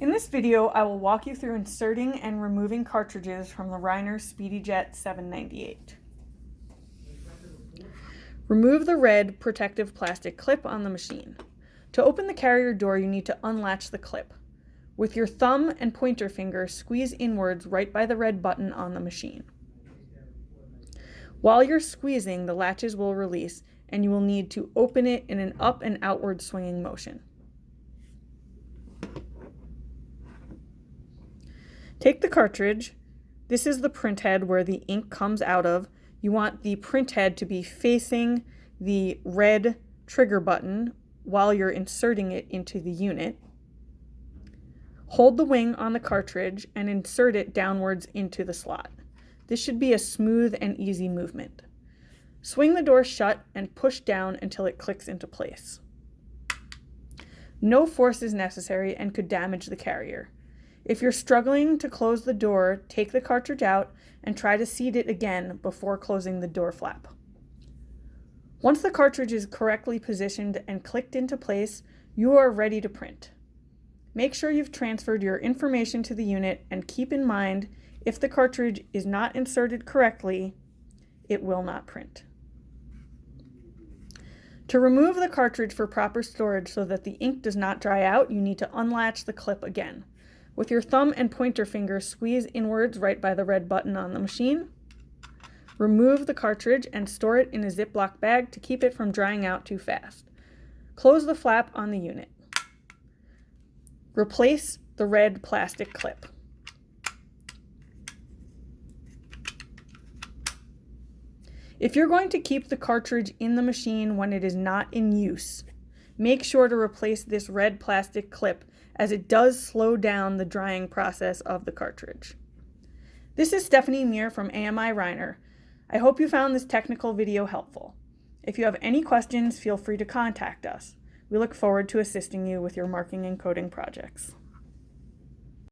In this video, I will walk you through inserting and removing cartridges from the Reiner SpeedyJet 798. Remove the red protective plastic clip on the machine. To open the carrier door, you need to unlatch the clip. With your thumb and pointer finger, squeeze inwards right by the red button on the machine. While you're squeezing, the latches will release, and you will need to open it in an up and outward swinging motion. Take the cartridge. This is the print head where the ink comes out of. You want the print head to be facing the red trigger button while you're inserting it into the unit. Hold the wing on the cartridge and insert it downwards into the slot. This should be a smooth and easy movement. Swing the door shut and push down until it clicks into place. No force is necessary and could damage the carrier. If you're struggling to close the door, take the cartridge out and try to seat it again before closing the door flap. Once the cartridge is correctly positioned and clicked into place, you are ready to print. Make sure you've transferred your information to the unit and keep in mind, if the cartridge is not inserted correctly, it will not print. To remove the cartridge for proper storage so that the ink does not dry out, you need to unlatch the clip again. With your thumb and pointer finger, squeeze inwards right by the red button on the machine. Remove the cartridge and store it in a Ziploc bag to keep it from drying out too fast. Close the flap on the unit. Replace the red plastic clip. If you're going to keep the cartridge in the machine when it is not in use, make sure to replace this red plastic clip, as it does slow down the drying process of the cartridge. This is Stephanie Meir from AMI Reiner. I hope you found this technical video helpful. If you have any questions, feel free to contact us. We look forward to assisting you with your marking and coding projects.